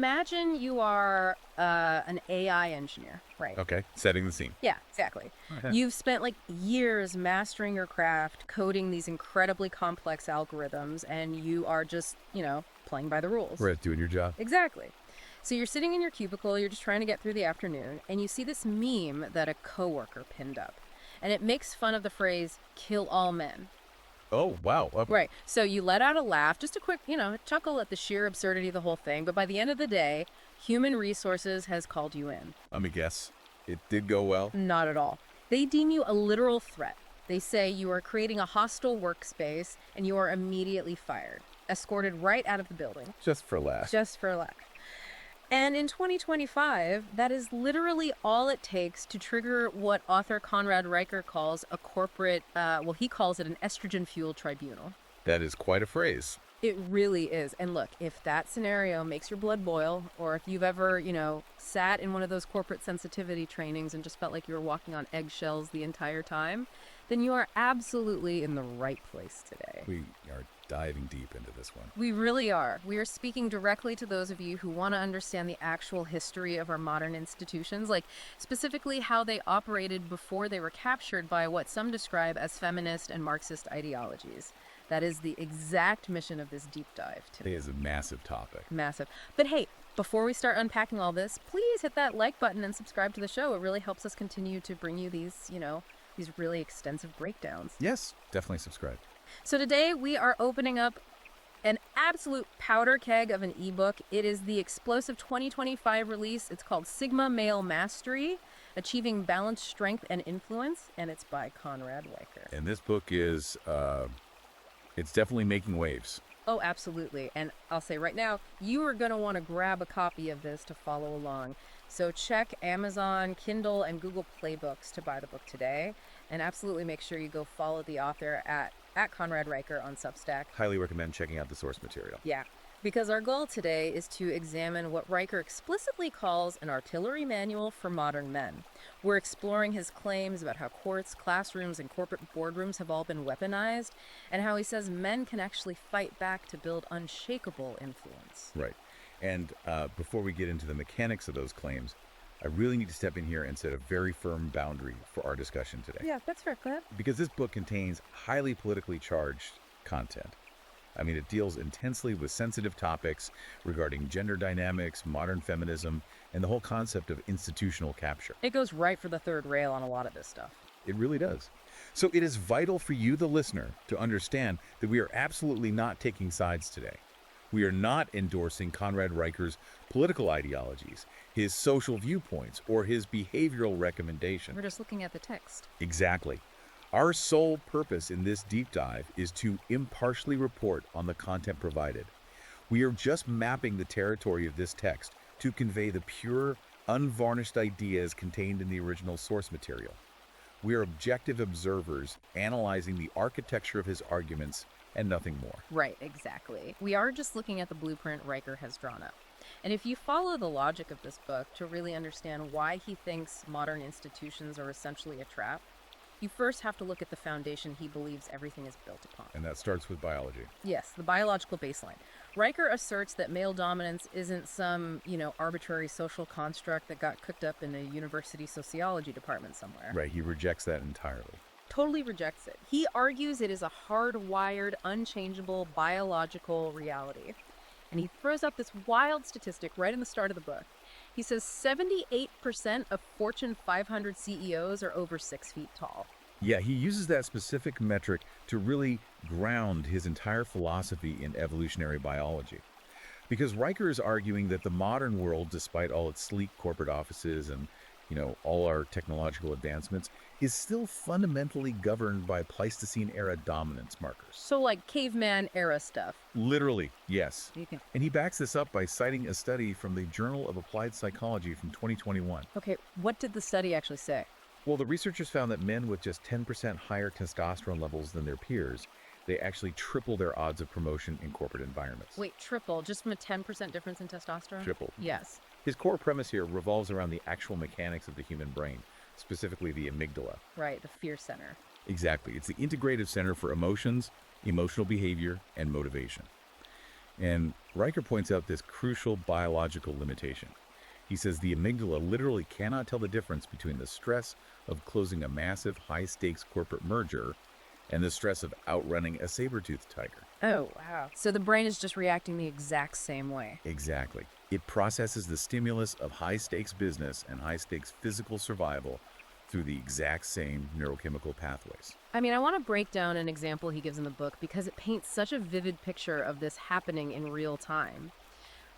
imagine you are an AI engineer, right? Okay, setting the scene. Yeah, exactly. Okay. You've spent like years mastering your craft, coding these incredibly complex algorithms, and you are just, playing by the rules. Right, doing your job. Exactly. So you're sitting in your cubicle, you're just trying to get through the afternoon, and you see this meme that a coworker pinned up. And it makes fun of the phrase, kill all men. Oh, wow. Right. So you let out a laugh, just a quick, chuckle at the sheer absurdity of the whole thing. But by the end of the day, human resources has called you in. Let me guess. It did go well? Not at all. They deem you a literal threat. They say you are creating a hostile workspace and you are immediately fired, escorted right out of the building. Just for laughs. Just for luck. And in 2025, that is literally all it takes to trigger what author Conrad Riker calls a corporate, he calls it an estrogen-fueled tribunal. That is quite a phrase. It really is. And look, if that scenario makes your blood boil, or if you've ever, sat in one of those corporate sensitivity trainings and just felt like you were walking on eggshells the entire time, then you are absolutely in the right place today. We are diving deep into this one. We really are. We are speaking directly to those of you who want to understand the actual history of our modern institutions, like specifically how they operated before they were captured by what some describe as feminist and Marxist ideologies. That is the exact mission of this deep dive today. It is a massive topic. Massive. But hey, before we start unpacking all this, please hit that like button and subscribe to the show. It really helps us continue to bring you these, these really extensive breakdowns. Yes, definitely subscribe. So today we are opening up an absolute powder keg of an ebook. It is the explosive 2025 release. It's called Sigma Male Mastery, Achieving Balanced Strength and Influence, and it's by Conrad Riker. And this book is, it's definitely making waves. Oh, absolutely. And I'll say right now, you are going to want to grab a copy of this to follow along. So check Amazon, Kindle, and Google Play Books to buy the book today. And absolutely make sure you go follow the author at Conrad Riker on Substack. Highly recommend checking out the source material. Yeah, because our goal today is to examine what Riker explicitly calls an artillery manual for modern men. We're exploring his claims about how courts, classrooms, and corporate boardrooms have all been weaponized, and how he says men can actually fight back to build unshakable influence. Right. And before we get into the mechanics of those claims, I really need to step in here and set a very firm boundary for our discussion today. Yeah, that's fair, Cliff. Because this book contains highly politically charged content. I mean, it deals intensely with sensitive topics regarding gender dynamics, modern feminism, and the whole concept of institutional capture. It goes right for the third rail on a lot of this stuff. It really does. So it is vital for you, the listener, to understand that we are absolutely not taking sides today. We are not endorsing Conrad Riker's political ideologies, his social viewpoints, or his behavioral recommendation. We're just looking at the text. Exactly. Our sole purpose in this deep dive is to impartially report on the content provided. We are just mapping the territory of this text to convey the pure, unvarnished ideas contained in the original source material. We are objective observers analyzing the architecture of his arguments and nothing more. Right, exactly. We are just looking at the blueprint Riker has drawn up. And if you follow the logic of this book to really understand why he thinks modern institutions are essentially a trap, you first have to look at the foundation he believes everything is built upon. And that starts with biology. Yes, the biological baseline. Riker asserts that male dominance isn't some, arbitrary social construct that got cooked up in a university sociology department somewhere. Right, he rejects that entirely. Totally rejects it. He argues it is a hardwired, unchangeable biological reality. And he throws up this wild statistic right in the start of the book. He says 78% of Fortune 500 CEOs are over 6 feet tall. Yeah, he uses that specific metric to really ground his entire philosophy in evolutionary biology. Because Riker is arguing that the modern world, despite all its sleek corporate offices and, all our technological advancements, is still fundamentally governed by Pleistocene-era dominance markers. So like caveman era stuff. Literally, yes. Okay. And he backs this up by citing a study from the Journal of Applied Psychology from 2021. Okay, what did the study actually say? Well, the researchers found that men with just 10% higher testosterone levels than their peers, they actually triple their odds of promotion in corporate environments. Wait, triple? Just from a 10% difference in testosterone? Triple. Yes. His core premise here revolves around the actual mechanics of the human brain, specifically the amygdala. Right, the fear center. Exactly. It's the integrative center for emotions, emotional behavior, and motivation. And Riker points out this crucial biological limitation. He says the amygdala literally cannot tell the difference between the stress of closing a massive, high-stakes corporate merger and the stress of outrunning a saber-toothed tiger. Oh, wow. So the brain is just reacting the exact same way. Exactly. It processes the stimulus of high-stakes business and high-stakes physical survival through the exact same neurochemical pathways. I mean, I want to break down an example he gives in the book because it paints such a vivid picture of this happening in real time.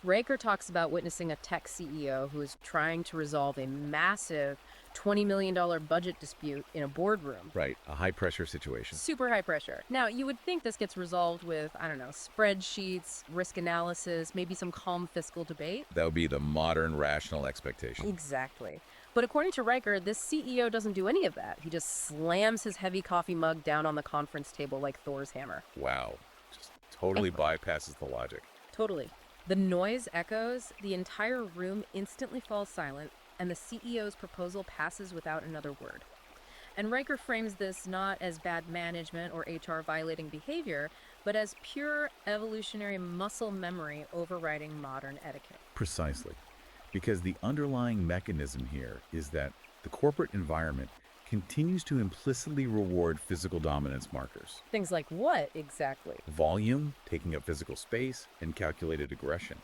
Riker talks about witnessing a tech CEO who is trying to resolve a massive $20 million budget dispute in a boardroom. Right, a high-pressure situation. Super high pressure. Now, you would think this gets resolved with, I don't know, spreadsheets, risk analysis, maybe some calm fiscal debate. That would be the modern rational expectation. Exactly. But according to Riker, this CEO doesn't do any of that. He just slams his heavy coffee mug down on the conference table like Thor's hammer. Wow, just totally bypasses the logic. Totally. The noise echoes, the entire room instantly falls silent, and the CEO's proposal passes without another word. And Riker frames this not as bad management or HR violating behavior, but as pure evolutionary muscle memory overriding modern etiquette. Precisely. Because the underlying mechanism here is that the corporate environment continues to implicitly reward physical dominance markers. Things like what exactly? Volume, taking up physical space, and calculated aggression.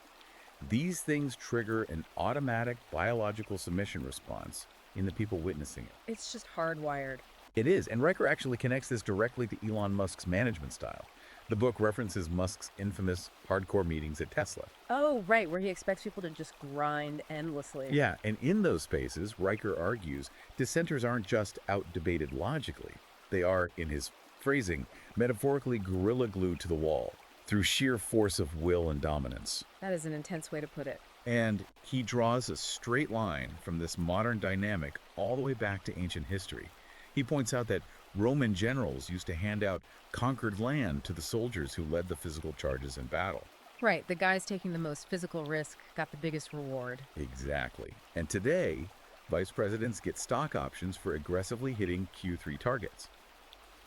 These things trigger an automatic biological submission response in the people witnessing it. It's just hardwired. It is, and Riker actually connects this directly to Elon Musk's management style. The book references Musk's infamous hardcore meetings at Tesla. Oh, right, where he expects people to just grind endlessly. Yeah, and in those spaces, Riker argues, dissenters aren't just out-debated logically. They are, in his phrasing, metaphorically gorilla glued to the wall through sheer force of will and dominance. That is an intense way to put it. And he draws a straight line from this modern dynamic all the way back to ancient history. He points out that Roman generals used to hand out conquered land to the soldiers who led the physical charges in battle. Right, the guys taking the most physical risk got the biggest reward. Exactly. And today, vice presidents get stock options for aggressively hitting Q3 targets.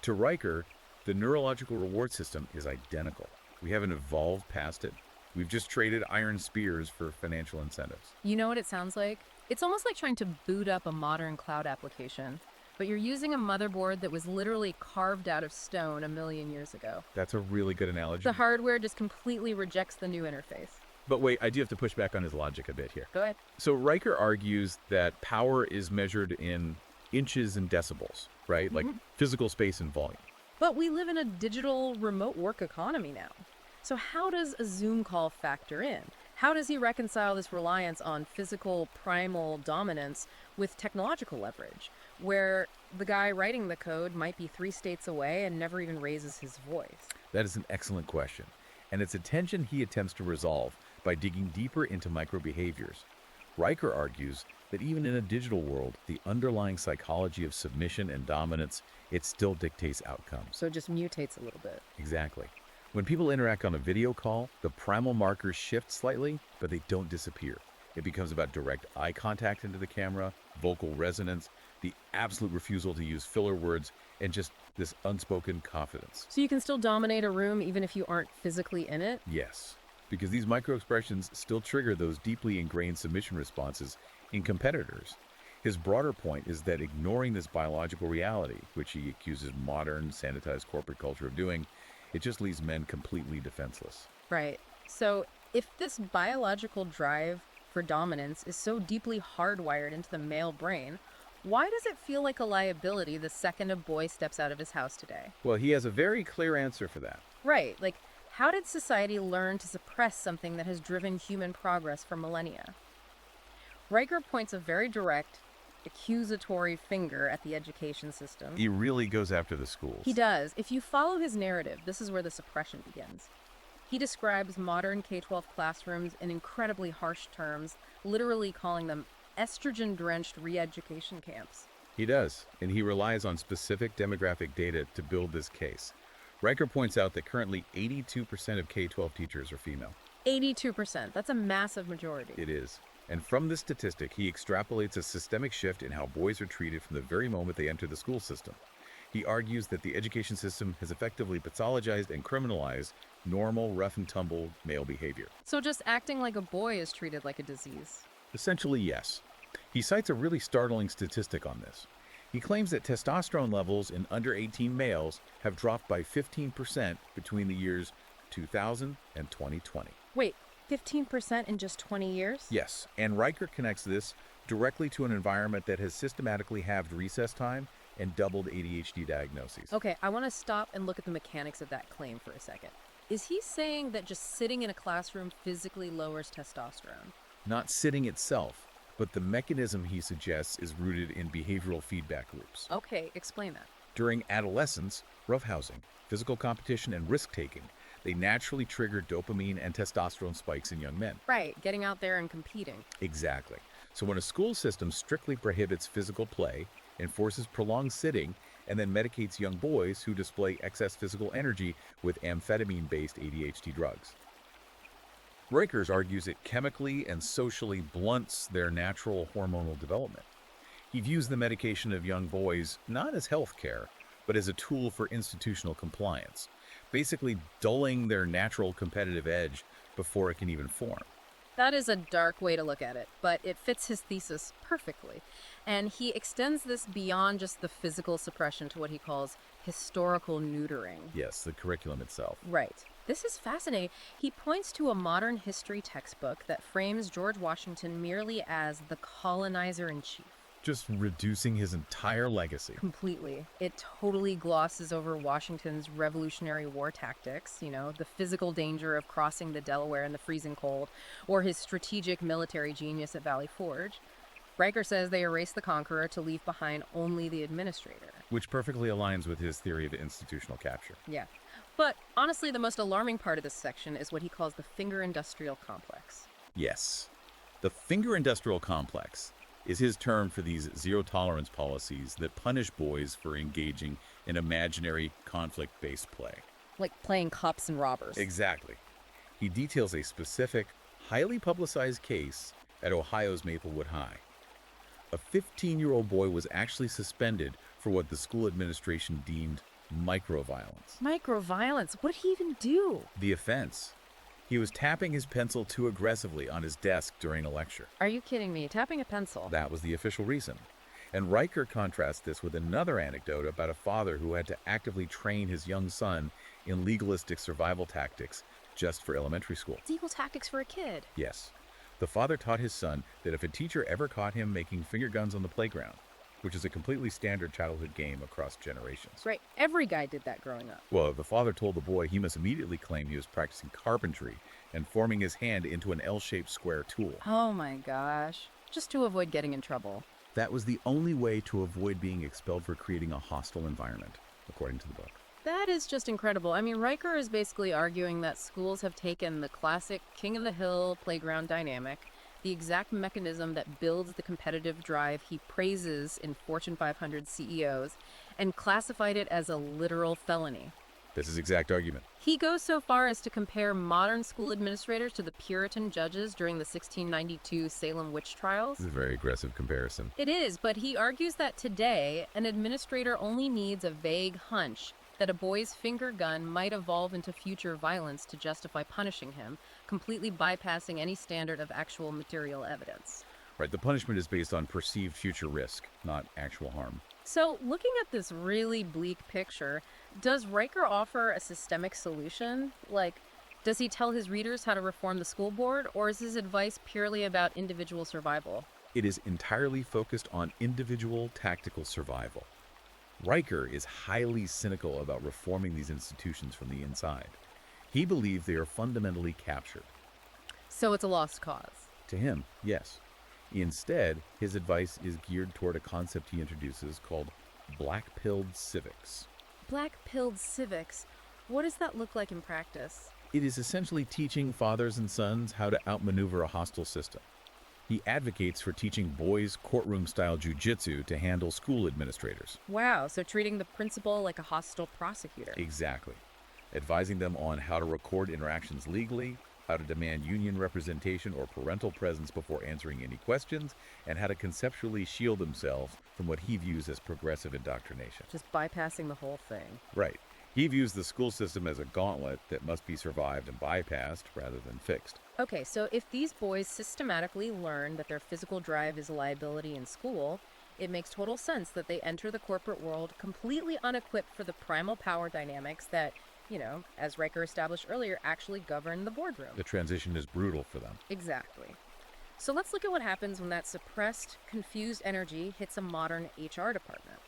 To Riker, the neurological reward system is identical. We haven't evolved past it. We've just traded iron spears for financial incentives. You know what it sounds like? It's almost like trying to boot up a modern cloud application, but you're using a motherboard that was literally carved out of stone a million years ago. That's a really good analogy. The hardware just completely rejects the new interface. But wait, I do have to push back on his logic a bit here. Go ahead. So Riker argues that power is measured in inches and decibels, right? Like physical space and volume. But we live in a digital remote work economy now. So how does a Zoom call factor in? How does he reconcile this reliance on physical primal dominance with technological leverage, where the guy writing the code might be 3 states away and never even raises his voice? That is an excellent question, and it's a tension he attempts to resolve by digging deeper into micro-behaviors. Riker argues that even in a digital world, the underlying psychology of submission and dominance, it still dictates outcomes. So it just mutates a little bit. Exactly. When people interact on a video call, the primal markers shift slightly, but they don't disappear. It becomes about direct eye contact into the camera, vocal resonance, the absolute refusal to use filler words, and just this unspoken confidence. So you can still dominate a room even if you aren't physically in it? Yes, because these micro-expressions still trigger those deeply ingrained submission responses in competitors. His broader point is that ignoring this biological reality, which he accuses modern, sanitized corporate culture of doing, it just leaves men completely defenseless. Right. So if this biological drive for dominance is so deeply hardwired into the male brain, why does it feel like a liability the second a boy steps out of his house today? Well, he has a very clear answer for that. Right. Like, how did society learn to suppress something that has driven human progress for millennia? Riker points a very direct, accusatory finger at the education system. He really goes after the schools. He does. If you follow his narrative, this is where the suppression begins. He describes modern K-12 classrooms in incredibly harsh terms, literally calling them estrogen-drenched re-education camps. He does, and he relies on specific demographic data to build this case. Riker points out that currently 82% of K-12 teachers are female. 82%. That's a massive majority. It is. And from this statistic, he extrapolates a systemic shift in how boys are treated from the very moment they enter the school system. He argues that the education system has effectively pathologized and criminalized normal, rough-and-tumble male behavior. So just acting like a boy is treated like a disease. Essentially, yes. He cites a really startling statistic on this. He claims that testosterone levels in under 18 males have dropped by 15% between the years 2000 and 2020. Wait, 15% in just 20 years? Yes, and Riker connects this directly to an environment that has systematically halved recess time and doubled ADHD diagnoses. Okay, I want to stop and look at the mechanics of that claim for a second. Is he saying that just sitting in a classroom physically lowers testosterone? Not sitting itself, but the mechanism he suggests is rooted in behavioral feedback loops. Okay, explain that. During adolescence, roughhousing, physical competition, and risk-taking, they naturally trigger dopamine and testosterone spikes in young men. Right, getting out there and competing. Exactly. So when a school system strictly prohibits physical play, enforces prolonged sitting, and then medicates young boys who display excess physical energy with amphetamine-based ADHD drugs. Riker argues it chemically and socially blunts their natural hormonal development. He views the medication of young boys not as health care, but as a tool for institutional compliance, basically dulling their natural competitive edge before it can even form. That is a dark way to look at it, but it fits his thesis perfectly. And he extends this beyond just the physical suppression to what he calls historical neutering. Yes, the curriculum itself. Right. This is fascinating. He points to a modern history textbook that frames George Washington merely as the colonizer-in-chief. Just reducing his entire legacy. Completely. It totally glosses over Washington's Revolutionary War tactics, the physical danger of crossing the Delaware in the freezing cold, or his strategic military genius at Valley Forge. Riker says they erase the conqueror to leave behind only the administrator. Which perfectly aligns with his theory of institutional capture. Yeah. But honestly, the most alarming part of this section is what he calls the finger industrial complex. Yes. The finger industrial complex is his term for these zero-tolerance policies that punish boys for engaging in imaginary conflict-based play. Like playing cops and robbers. Exactly. He details a specific, highly publicized case at Ohio's Maplewood High. A 15-year-old boy was actually suspended for what the school administration deemed microviolence. Microviolence? What did he even do? The offense. He was tapping his pencil too aggressively on his desk during a lecture. Are you kidding me? Tapping a pencil? That was the official reason. And Riker contrasts this with another anecdote about a father who had to actively train his young son in legalistic survival tactics just for elementary school. Legal tactics for a kid. Yes. The father taught his son that if a teacher ever caught him making finger guns on the playground, which is a completely standard childhood game across generations. Right. Every guy did that growing up. Well, the father told the boy he must immediately claim he was practicing carpentry and forming his hand into an L-shaped square tool. Oh my gosh. Just to avoid getting in trouble. That was the only way to avoid being expelled for creating a hostile environment, according to the book. That is just incredible. I mean, Riker is basically arguing that schools have taken the classic king of the hill playground dynamic, the exact mechanism that builds the competitive drive he praises in Fortune 500 CEOs, and classified it as a literal felony. That's his exact argument. He goes so far as to compare modern school administrators to the Puritan judges during the 1692 Salem witch trials. This is a very aggressive comparison. It is, but he argues that today, an administrator only needs a vague hunch that a boy's finger gun might evolve into future violence to justify punishing him, completely bypassing any standard of actual material evidence. Right, the punishment is based on perceived future risk, not actual harm. So, looking at this really bleak picture, does Riker offer a systemic solution? Like, does he tell his readers how to reform the school board, or is his advice purely about individual survival? It is entirely focused on individual tactical survival. Riker is highly cynical about reforming these institutions from the inside. He believes they are fundamentally captured. So it's a lost cause. To him, yes. Instead, his advice is geared toward a concept he introduces called black-pilled civics. Black-pilled civics? What does that look like in practice? It is essentially teaching fathers and sons how to outmaneuver a hostile system. He advocates for teaching boys courtroom-style jujitsu to handle school administrators. Wow, so treating the principal like a hostile prosecutor. Exactly. Advising them on how to record interactions legally, how to demand union representation or parental presence before answering any questions, and how to conceptually shield themselves from what he views as progressive indoctrination. Just bypassing the whole thing. Right. He views the school system as a gauntlet that must be survived and bypassed rather than fixed. Okay, so if these boys systematically learn that their physical drive is a liability in school, it makes total sense that they enter the corporate world completely unequipped for the primal power dynamics that, as Riker established earlier, actually govern the boardroom. The transition is brutal for them. Exactly. So let's look at what happens when that suppressed, confused energy hits a modern HR department.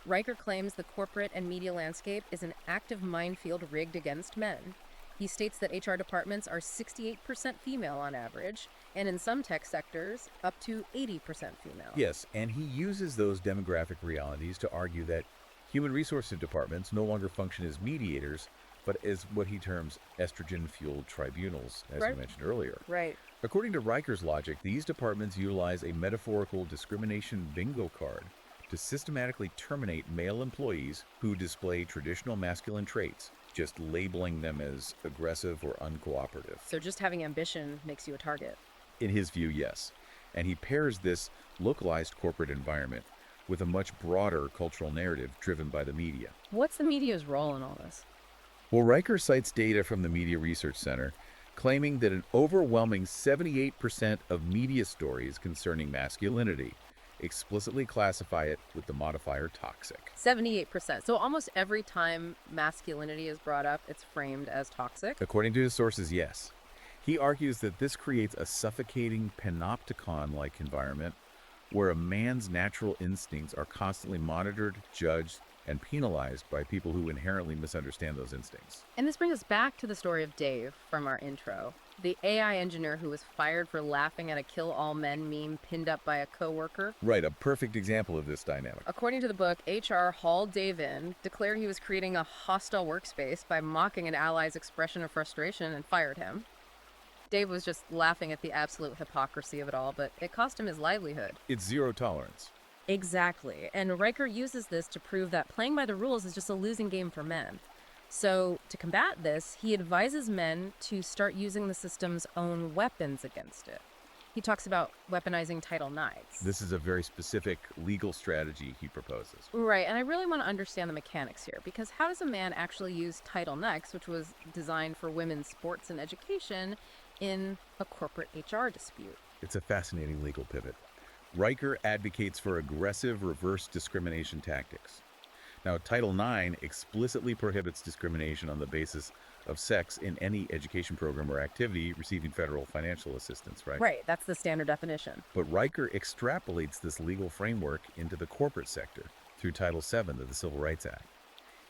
Riker claims the corporate and media landscape is an active minefield rigged against men. He states that HR departments are 68% female on average, and in some tech sectors, up to 80% female. Yes, and he uses those demographic realities to argue that human resources departments no longer function as mediators, but as what he terms estrogen-fueled tribunals, as Right. we mentioned earlier. Right. According to Riker's logic, these departments utilize a metaphorical discrimination bingo card to systematically terminate male employees who display traditional masculine traits, just labeling them as aggressive or uncooperative. So just having ambition makes you a target. In his view, yes. And he pairs this localized corporate environment with a much broader cultural narrative driven by the media. What's the media's role in all this? Well, Riker cites data from the Media Research Center claiming that an overwhelming 78% of media stories concerning masculinity explicitly classify it with the modifier toxic. 78%. So almost every time masculinity is brought up, it's framed as toxic. According to his sources, yes. He argues that this creates a suffocating panopticon-like environment where a man's natural instincts are constantly monitored, judged, and penalized by people who inherently misunderstand those instincts. And this brings us back to the story of Dave from our intro, the AI engineer who was fired for laughing at a kill all men meme pinned up by a coworker. Right, a perfect example of this dynamic. According to the book, HR hauled Dave in, declared he was creating a hostile workspace by mocking an ally's expression of frustration, and fired him. Dave was just laughing at the absolute hypocrisy of it all, but it cost him his livelihood. It's zero tolerance. Exactly. And Riker uses this to prove that playing by the rules is just a losing game for men. So, to combat this, he advises men to start using the system's own weapons against it. He talks about weaponizing Title IX. This is a very specific legal strategy he proposes. Right, and I really want to understand the mechanics here, because how does a man actually use Title IX, which was designed for women's sports and education, in a corporate HR dispute? It's a fascinating legal pivot. Riker advocates for aggressive reverse discrimination tactics. Now, Title IX explicitly prohibits discrimination on the basis of sex in any education program or activity receiving federal financial assistance, right? Right, that's the standard definition. But Riker extrapolates this legal framework into the corporate sector through Title VII of the Civil Rights Act.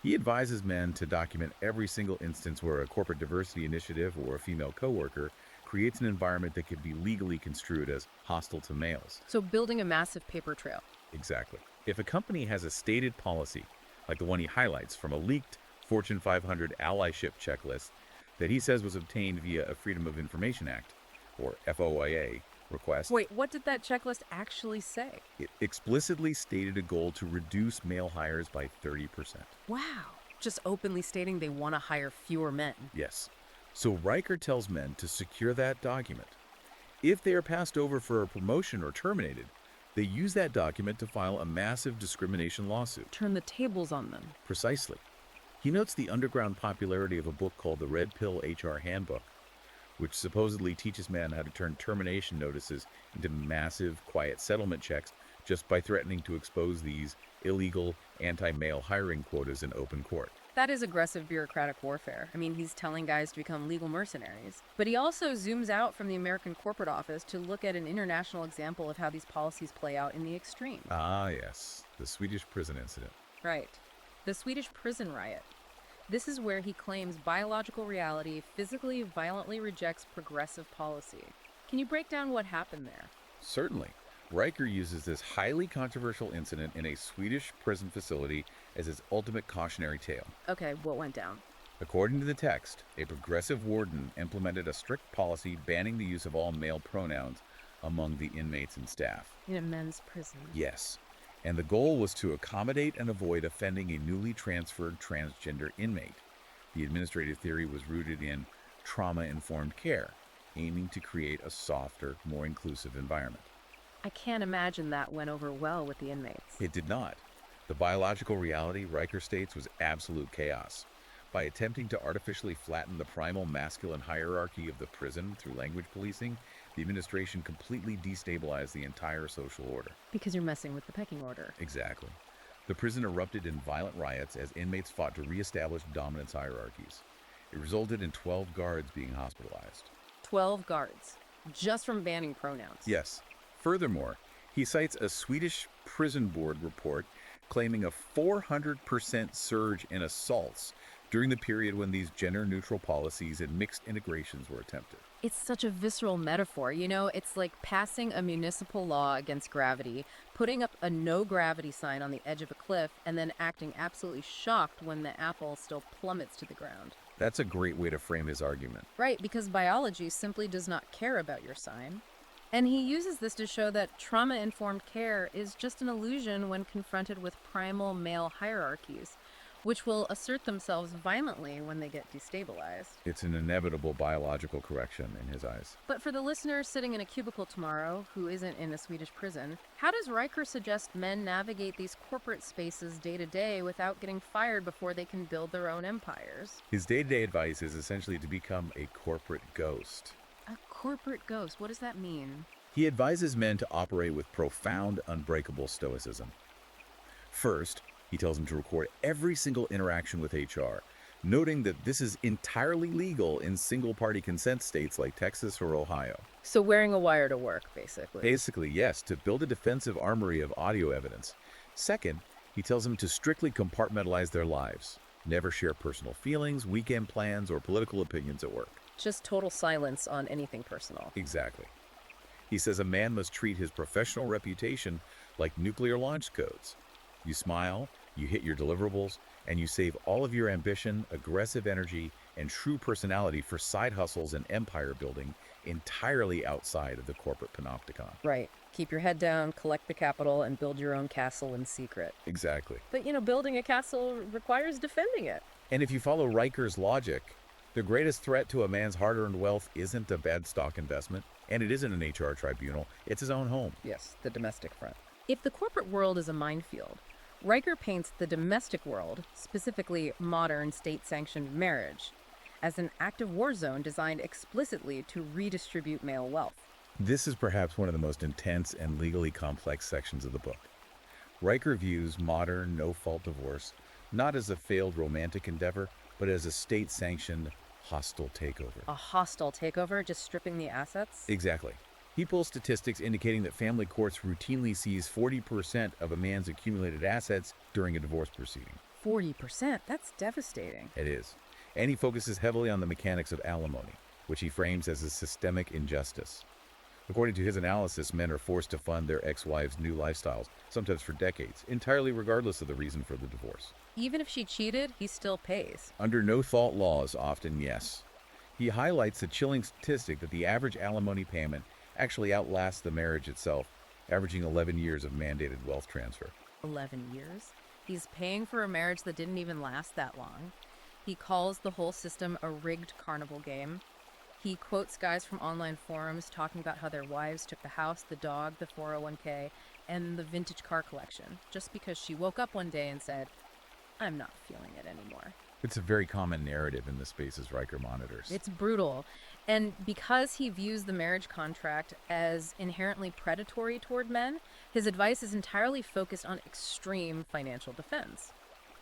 He advises men to document every single instance where a corporate diversity initiative or a female coworker creates an environment that could be legally construed as hostile to males. So building a massive paper trail. Exactly. If a company has a stated policy, like the one he highlights from a leaked Fortune 500 allyship checklist that he says was obtained via a Freedom of Information Act, or FOIA, request. Wait, what did that checklist actually say? It explicitly stated a goal to reduce male hires by 30%. Wow. Just openly stating they want to hire fewer men. Yes. So Riker tells men to secure that document. If they are passed over for a promotion or terminated, they use that document to file a massive discrimination lawsuit. Turn the tables on them. Precisely. He notes the underground popularity of a book called the Red Pill HR Handbook, which supposedly teaches men how to turn termination notices into massive, quiet settlement checks just by threatening to expose these illegal anti-male hiring quotas in open court. That is aggressive bureaucratic warfare. I mean, he's telling guys to become legal mercenaries. But he also zooms out from the American corporate office to look at an international example of how these policies play out in the extreme. Ah, yes. The Swedish prison incident. Right. The Swedish prison riot. This is where he claims biological reality physically violently rejects progressive policy. Can you break down what happened there? Certainly. Riker uses this highly controversial incident in a Swedish prison facility as his ultimate cautionary tale. Okay, what went down? According to the text, a progressive warden implemented a strict policy banning the use of all male pronouns among the inmates and staff. In a men's prison. Yes. And the goal was to accommodate and avoid offending a newly transferred transgender inmate. The administrative theory was rooted in trauma-informed care, aiming to create a softer, more inclusive environment. I can't imagine that went over well with the inmates. It did not. The biological reality, Riker states, was absolute chaos. By attempting to artificially flatten the primal masculine hierarchy of the prison through language policing, the administration completely destabilized the entire social order. Because you're messing with the pecking order. Exactly. The prison erupted in violent riots as inmates fought to reestablish dominance hierarchies. It resulted in 12 guards being hospitalized. 12 guards, just from banning pronouns. Yes. Furthermore, he cites a Swedish prison board report claiming a 400% surge in assaults during the period when these gender-neutral policies and mixed integrations were attempted. It's such a visceral metaphor. You know, it's like passing a municipal law against gravity, putting up a no-gravity sign on the edge of a cliff, and then acting absolutely shocked when the apple still plummets to the ground. That's a great way to frame his argument. Right, because biology simply does not care about your sign. And he uses this to show that trauma-informed care is just an illusion when confronted with primal male hierarchies, which will assert themselves violently when they get destabilized. It's an inevitable biological correction in his eyes. But for the listener sitting in a cubicle tomorrow who isn't in a Swedish prison, how does Riker suggest men navigate these corporate spaces day to day without getting fired before they can build their own empires? His day-to-day advice is essentially to become a corporate ghost. A corporate ghost, what does that mean? He advises men to operate with profound, unbreakable stoicism. First, he tells them to record every single interaction with HR, noting that this is entirely legal in single-party consent states like Texas or Ohio. So wearing a wire to work, basically. Basically, yes, to build a defensive armory of audio evidence. Second, he tells them to strictly compartmentalize their lives. Never share personal feelings, weekend plans, or political opinions at work. Just total silence on anything personal. Exactly. He says a man must treat his professional reputation like nuclear launch codes. You smile, you hit your deliverables, and you save all of your ambition, aggressive energy, and true personality for side hustles and empire building entirely outside of the corporate panopticon. Right. Keep your head down, collect the capital, and build your own castle in secret. Exactly. But, you know, building a castle requires defending it. And if you follow Riker's logic, the greatest threat to a man's hard-earned wealth isn't a bad stock investment, and it isn't an HR tribunal, it's his own home. Yes, the domestic front. If the corporate world is a minefield, Riker paints the domestic world, specifically modern state-sanctioned marriage, as an active war zone designed explicitly to redistribute male wealth. This is perhaps one of the most intense and legally complex sections of the book. Riker views modern, no-fault divorce not as a failed romantic endeavor, but as a state-sanctioned hostile takeover. A hostile takeover, just stripping the assets? Exactly. He pulls statistics indicating that family courts routinely seize 40% of a man's accumulated assets during a divorce proceeding. 40%? That's devastating. It is. And he focuses heavily on the mechanics of alimony, which he frames as a systemic injustice. According to his analysis, men are forced to fund their ex-wives' new lifestyles, sometimes for decades, entirely regardless of the reason for the divorce. Even if she cheated, he still pays. Under no-fault laws, often yes. He highlights the chilling statistic that the average alimony payment actually outlasts the marriage itself, averaging 11 years of mandated wealth transfer. 11 years? He's paying for a marriage that didn't even last that long. He calls the whole system a rigged carnival game. He quotes guys from online forums talking about how their wives took the house, the dog, the 401k, and the vintage car collection, just because she woke up one day and said, "I'm not feeling it anymore." It's a very common narrative in the spaces Riker monitors. It's brutal. And because he views the marriage contract as inherently predatory toward men, his advice is entirely focused on extreme financial defense.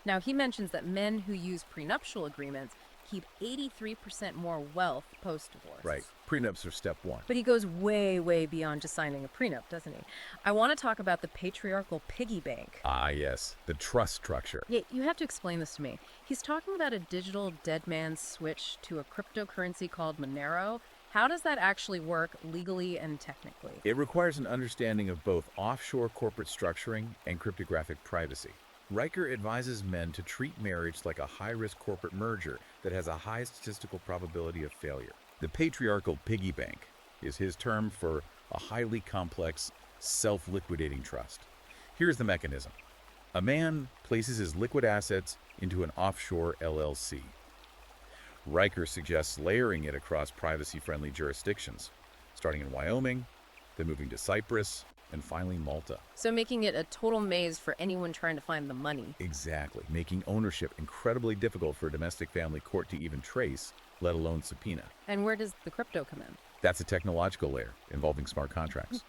Now, he mentions that men who use prenuptial agreements keep 83% more wealth post-divorce. Right. Prenups are step one. But he goes way, way beyond just signing a prenup, doesn't he? I want to talk about the patriarchal piggy bank. Ah, yes. The trust structure. Yeah, you have to explain this to me. He's talking about a digital dead man's switch to a cryptocurrency called Monero. How does that actually work legally and technically? It requires an understanding of both offshore corporate structuring and cryptographic privacy. Riker advises men to treat marriage like a high-risk corporate merger that has a high statistical probability of failure. The patriarchal piggy bank is his term for a highly complex, self-liquidating trust. Here's the mechanism. A man places his liquid assets into an offshore LLC. Riker suggests layering it across privacy-friendly jurisdictions, starting in Wyoming, then moving to Cyprus, and finally Malta. So making it a total maze for anyone trying to find the money. Exactly, making ownership incredibly difficult for a domestic family court to even trace, let alone subpoena. And where does the crypto come in? That's a technological layer involving smart contracts.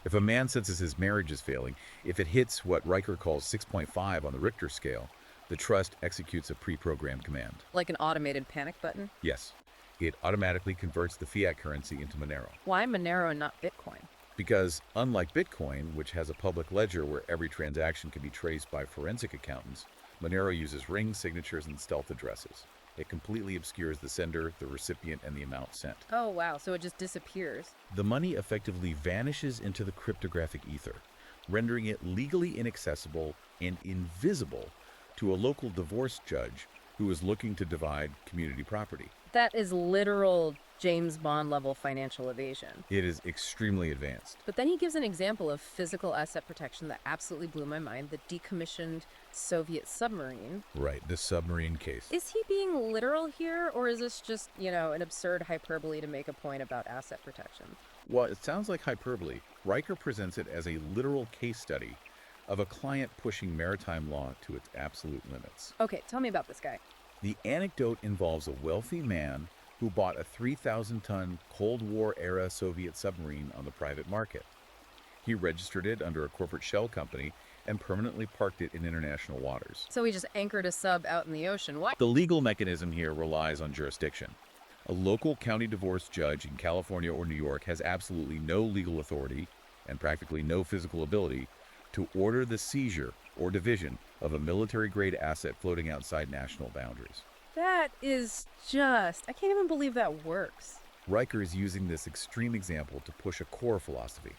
If a man senses his marriage is failing, if it hits what Riker calls 6.5 on the Richter scale, the trust executes a pre-programmed command. Like an automated panic button? Yes, it automatically converts the fiat currency into Monero. Why Monero and not Bitcoin? Because unlike Bitcoin, which has a public ledger where every transaction can be traced by forensic accountants, Monero uses rings, signatures, and stealth addresses. It completely obscures the sender, the recipient, and the amount sent. Oh, wow. So it just disappears. The money effectively vanishes into the cryptographic ether, rendering it legally inaccessible and invisible to a local divorce judge who is looking to divide community property. That is literal James Bond level financial evasion. It is extremely advanced. But then he gives an example of physical asset protection that absolutely blew my mind, the decommissioned Soviet submarine. Right, the submarine case. Is he being literal here, or is this just, an absurd hyperbole to make a point about asset protection? Well, it sounds like hyperbole. Riker presents it as a literal case study of a client pushing maritime law to its absolute limits. Okay, tell me about this guy. The anecdote involves a wealthy man who bought a 3,000-ton Cold War-era Soviet submarine on the private market. He registered it under a corporate shell company and permanently parked it in international waters. So he just anchored a sub out in the ocean. Why? The legal mechanism here relies on jurisdiction. A local county divorce judge in California or New York has absolutely no legal authority and practically no physical ability to order the seizure or division of a military-grade asset floating outside national boundaries. That is just... I can't even believe that works. Riker is using this extreme example to push a core philosophy.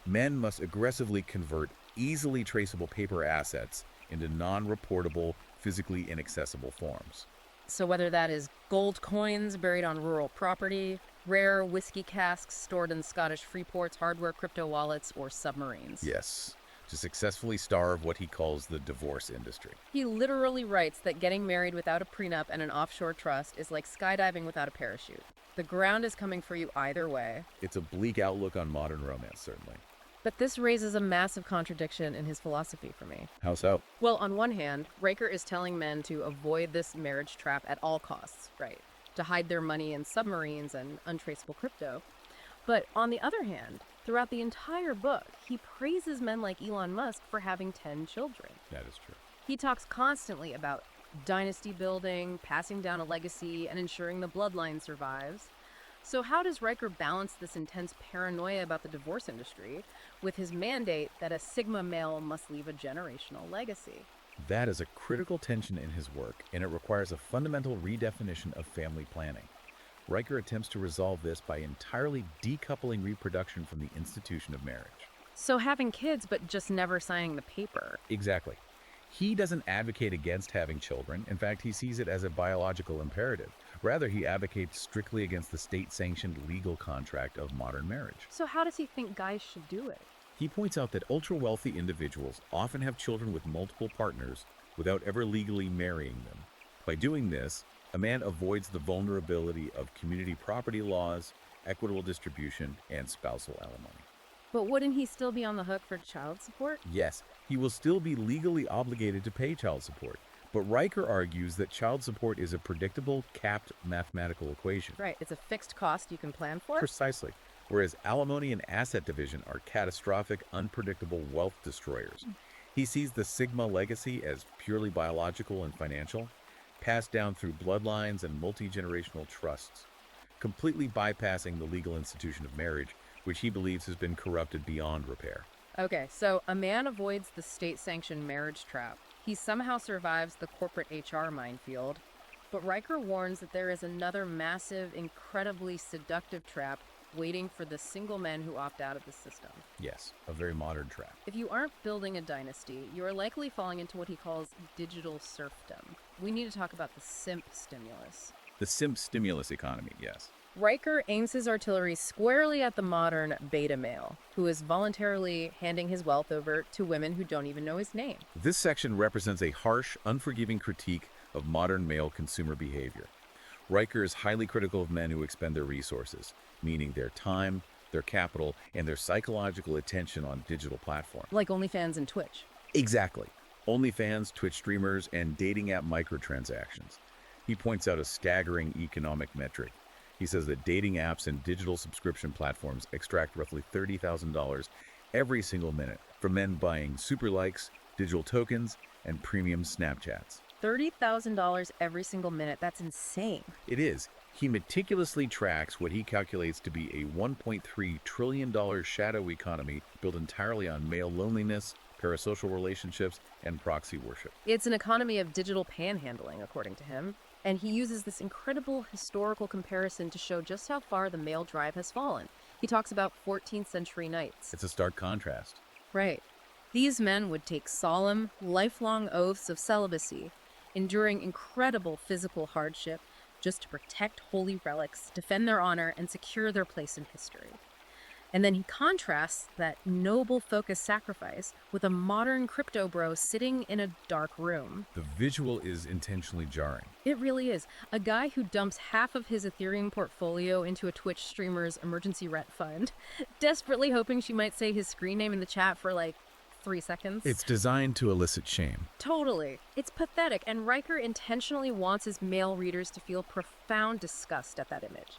Men must aggressively convert easily traceable paper assets into non-reportable, physically inaccessible forms. So whether that is gold coins buried on rural property, rare whiskey casks stored in Scottish free ports, hardware, crypto wallets, or submarines. Yes, to successfully starve what he calls the divorce industry. He literally writes that getting married without a prenup and an offshore trust is like skydiving without a parachute. The ground is coming for you either way. It's a bleak outlook on modern romance, certainly. But this raises a massive contradiction in his philosophy for me. How so? Well, on one hand, Riker is telling men to avoid this marriage trap at all costs, right? To hide their money in submarines and untraceable crypto. But on the other hand, throughout the entire book, he praises men like Elon Musk for having 10 children. That is true. He talks constantly about dynasty building, passing down a legacy, and ensuring the bloodline survives. So how does Riker balance this intense paranoia about the divorce industry with his mandate that a Sigma male must leave a generational legacy? That is a critical tension in his work, and it requires a fundamental redefinition of family planning. Riker attempts to resolve this by entirely decoupling reproduction from the institution of marriage. So having kids, but just never signing the paper. Exactly. He doesn't advocate against having children. In fact, he sees it as a biological imperative. Rather, he advocates strictly against the state-sanctioned legal contract of modern marriage. So how does he think guys should do it? He points out that ultra-wealthy individuals often have children with multiple partners without ever legally marrying them. By doing this, a man avoids the vulnerability of community property laws, equitable distribution, and spousal alimony. But wouldn't he still be on the hook for child support? Yes, he will still be legally obligated to pay child support, but Riker argues that child support is a predictable, capped mathematical equation. Right, it's a fixed cost you can plan for? Precisely. Whereas alimony and asset division are catastrophic, unpredictable wealth destroyers. He sees the Sigma legacy as purely biological and financial, passed down through bloodlines and multi-generational trusts, completely bypassing the legal institution of marriage, which he believes has been corrupted beyond repair. Okay, so a man avoids the state-sanctioned marriage trap. He somehow survives the corporate HR minefield, but Riker warns that there is another massive, incredibly seductive trap waiting for the single men who opt out of the system. Yes, a very modern trap. If you aren't building a dynasty, you are likely falling into what he calls digital serfdom. We need to talk about the simp stimulus. The simp stimulus economy, yes. Riker aims his artillery squarely at the modern beta male, who is voluntarily handing his wealth over to women who don't even know his name. This section represents a harsh, unforgiving critique of modern male consumer behavior. Riker is highly critical of men who expend their resources, meaning their time, their capital, and their psychological attention on digital platforms. Like OnlyFans and Twitch. Exactly. OnlyFans, Twitch streamers, and dating app microtransactions. He points out a staggering economic metric. He says that dating apps and digital subscription platforms extract roughly $30,000 every single minute from men buying super likes, digital tokens, and premium Snapchats. $30,000 every single minute. That's insane. It is. He meticulously tracks what he calculates to be a $1.3 trillion shadow economy built entirely on male loneliness, parasocial relationships, and proxy worship. It's an economy of digital panhandling, according to him. And he uses this incredible historical comparison to show just how far the male drive has fallen. He talks about 14th century knights. It's a stark contrast. Right. These men would take solemn, lifelong oaths of celibacy, enduring incredible physical hardship just to protect holy relics, defend their honor, and secure their place in history. And then he contrasts that noble focused sacrifice with a modern crypto bro sitting in a dark room. The visual is intentionally jarring. It really is. A guy who dumps half of his Ethereum portfolio into a Twitch streamer's emergency rent fund, desperately hoping she might say his screen name in the chat for like 3 seconds. It's designed to elicit shame. Totally. It's pathetic, and Riker intentionally wants his male readers to feel profound disgust at that image.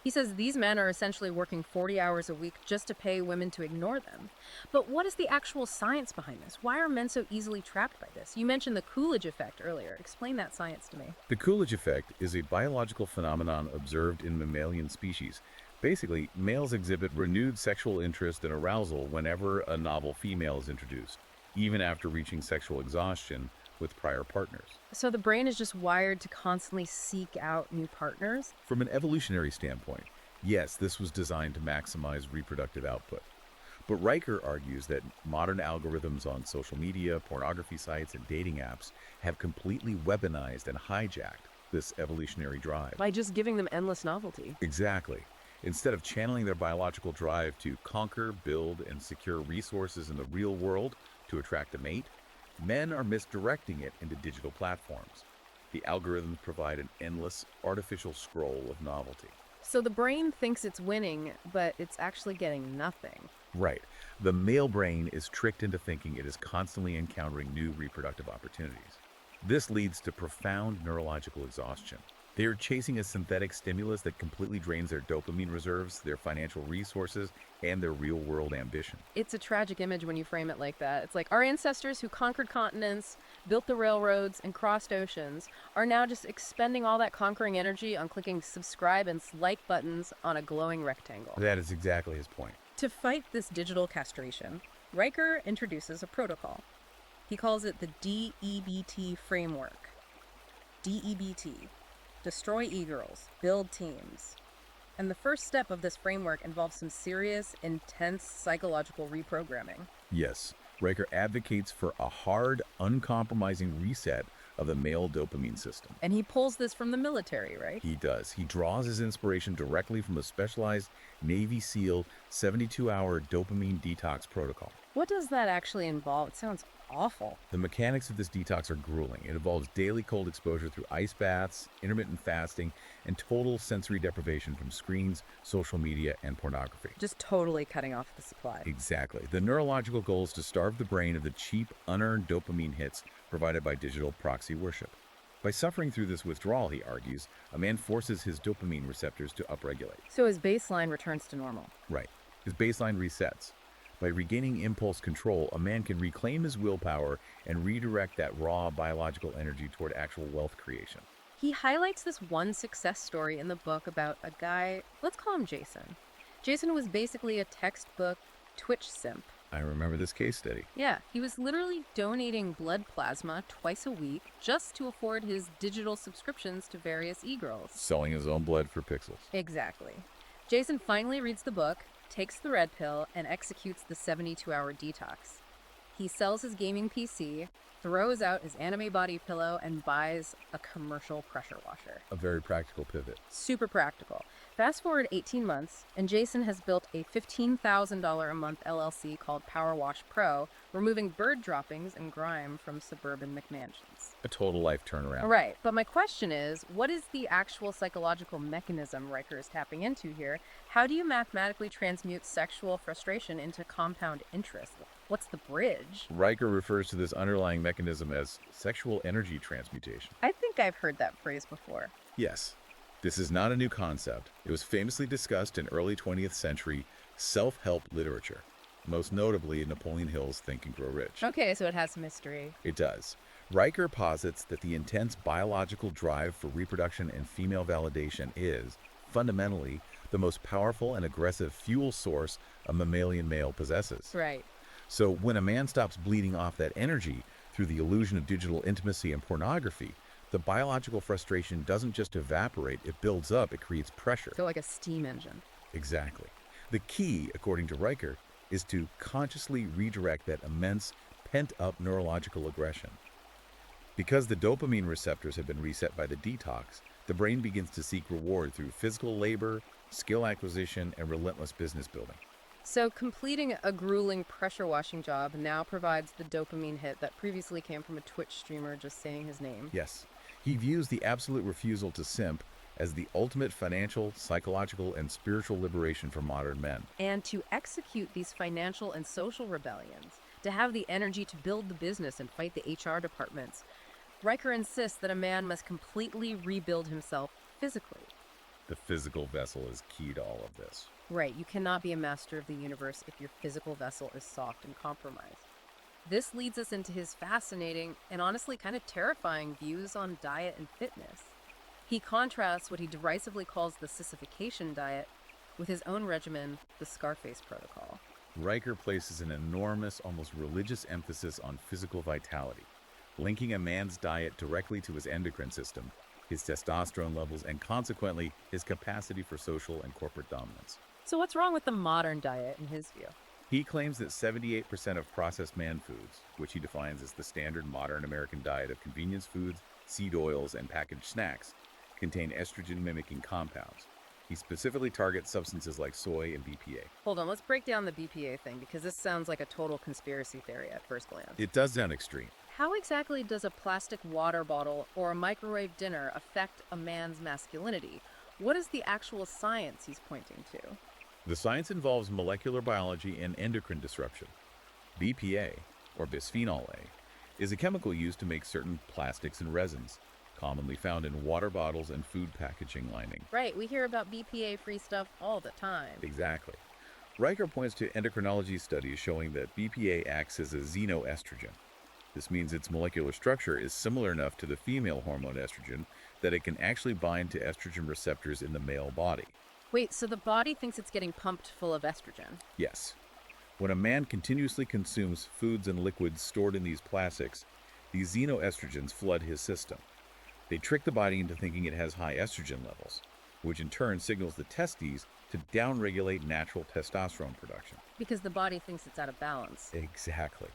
He says these men are essentially working 40 hours a week just to pay women to ignore them. But what is the actual science behind this? Why are men so easily trapped by this? You mentioned the Coolidge effect earlier. Explain that science to me. The Coolidge effect is a biological phenomenon observed in mammalian species. Basically, males exhibit renewed sexual interest and arousal whenever a novel female is introduced, even after reaching sexual exhaustion with prior partners. So the brain is just wired to constantly seek out new partners? From an evolutionary standpoint, yes, this was designed to maximize reproductive output. But Riker argues that modern algorithms on social media, pornography sites, and dating apps have completely weaponized and hijacked this evolutionary drive. By just giving them endless novelty. Exactly. Instead of channeling their biological drive to conquer, build, and secure resources in the real world to attract a mate, men are misdirecting it into digital platforms. The algorithms provide an endless, artificial scroll of novelty. So the brain thinks it's winning, but it's actually getting nothing. Right. The male brain is tricked into thinking it is constantly encountering new reproductive opportunities. This leads to profound neurological exhaustion. They are chasing a synthetic stimulus that completely drains their dopamine reserves, their financial resources, and their real-world ambition. It's a tragic image when you frame it like that. It's like our ancestors who conquered continents, built the railroads, and crossed oceans are now just expending all that conquering energy on clicking subscribe and like buttons on a glowing rectangle. That is exactly his point. To fight this digital castration, Riker introduces a protocol. He calls it the DEBT framework. DEBT. Destroy e-girls, build teams. And the first step of this framework involves some serious, intense psychological reprogramming. Yes, Riker advocates for a hard, uncompromising reset of the male dopamine system. And he pulls this from the military, right? He does. He draws his inspiration directly from a specialized Navy SEAL 72-hour dopamine detox protocol. What does that actually involve? It sounds awful. The mechanics of this detox are grueling. It involves daily cold exposure through ice baths, intermittent fasting, and total sensory deprivation from screens, social media, and pornography. Just totally cutting off the supply. Exactly. The neurological goal is to starve the brain of the cheap, unearned dopamine hits provided by digital proxy worship. By suffering through this withdrawal, he argues, a man forces his dopamine receptors to upregulate. So his baseline returns to normal. Right. His baseline resets. By regaining impulse control, a man can reclaim his willpower and redirect that raw biological energy toward actual wealth creation. He highlights this one success story in the book about a guy, let's call him Jason. Jason was basically a textbook Twitch simp. I remember this case study. Yeah, he was literally donating blood plasma twice a week just to afford his digital subscriptions to various e-girls. Selling his own blood for pixels. Exactly. Jason finally reads the book, takes the red pill, and executes the 72-hour detox. He sells his gaming PC, throws out his anime body pillow, and buys a commercial pressure washer. A very practical pivot. Super practical. Fast forward 18 months, and Jason has built a $15,000 a month LLC called Power Wash Pro, removing bird droppings and grime from suburban McMansions. A total life turnaround. Right, but my question is, what is the actual psychological mechanism Riker is tapping into here? How do you mathematically transmute sexual frustration into compound interest? What's the bridge? Riker refers to this underlying mechanism as sexual energy transmutation. I think I've heard that phrase before. Yes, this is not a new concept. It was famously discussed in early 20th century self-help literature, most notably in Napoleon Hill's Think and Grow Rich. Okay, so it has some mystery. It does. Riker posits that the intense biological drive for reproduction and female validation is, fundamentally, the most powerful and aggressive fuel source a mammalian male possesses. Right. So when a man stops bleeding off that energy through the illusion of digital intimacy and pornography, the biological frustration doesn't just evaporate, it builds up, it creates pressure. So like a steam engine. Exactly. The key, according to Riker, is to consciously redirect that immense pent-up neurological aggression. Because the dopamine receptors have been reset by the detox, the brain begins to seek reward through physical labor, skill acquisition, and relentless business building. So completing a grueling pressure washing job now provides the dopamine hit that previously came from a Twitch streamer just saying his name. Yes, he views the absolute refusal to simp as the ultimate financial, psychological, and spiritual liberation for modern men. And to execute these financial and social rebellions, to have the energy to build the business and fight the HR departments, Riker insists that a man must completely rebuild himself physically. The physical vessel is key to all of this. Right, you cannot be a master of the universe if your physical vessel is soft and compromised. This leads us into his fascinating and honestly kind of terrifying views on diet and fitness. He contrasts what he derisively calls the sissification diet with his own regimen, the Scarface protocol. Riker places an enormous, almost religious emphasis on physical vitality, linking a man's diet directly to his endocrine system, his testosterone levels, and consequently, his capacity for social and corporate dominance. So what's wrong with the modern diet in his view? He claims that 78% of processed man foods, which he defines as the standard modern American diet of convenience foods, seed oils, and packaged snacks, contain estrogen-mimicking compounds. He specifically targets substances like soy and BPA. Hold on, let's break down the BPA thing because this sounds like a total conspiracy theory at first glance. It does sound extreme. How exactly does a plastic water bottle or a microwave dinner affect a man's masculinity? What is the actual science he's pointing to? The science involves molecular biology and endocrine disruption. BPA, or bisphenol A, is a chemical used to make certain plastics and resins, commonly found in water bottles and food packaging lining. Right, we hear about BPA-free stuff all the time. Exactly. Riker points to endocrinology studies showing that BPA acts as a xenoestrogen. This means its molecular structure is similar enough to the female hormone estrogen that it can actually bind to estrogen receptors in the male body. Wait, so the body thinks it's getting pumped full of estrogen? Yes. When a man continuously consumes foods and liquids stored in these plastics, these xenoestrogens flood his system. They trick the body into thinking it has high estrogen levels, which in turn signals the testes to downregulate natural testosterone production. Because the body thinks it's out of balance. Exactly.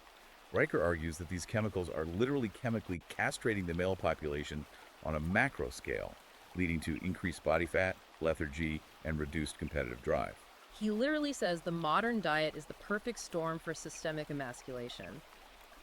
Riker argues that these chemicals are literally chemically castrating the male population on a macro scale, leading to increased body fat, lethargy, and reduced competitive drive. He literally says the modern diet is the perfect storm for systemic emasculation.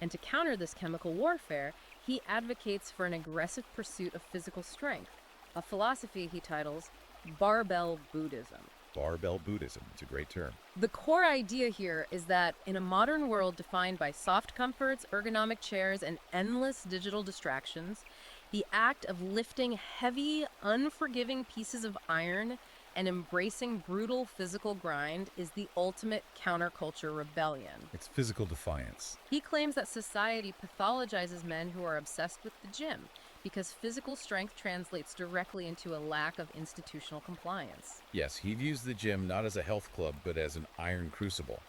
And to counter this chemical warfare, he advocates for an aggressive pursuit of physical strength, a philosophy he titles barbell Buddhism. Barbell Buddhism, it's a great term. The core idea here is that in a modern world defined by soft comforts, ergonomic chairs, and endless digital distractions, the act of lifting heavy, unforgiving pieces of iron and embracing brutal physical grind is the ultimate counterculture rebellion. It's physical defiance. He claims that society pathologizes men who are obsessed with the gym because physical strength translates directly into a lack of institutional compliance. Yes, he views the gym not as a health club, but as an iron crucible.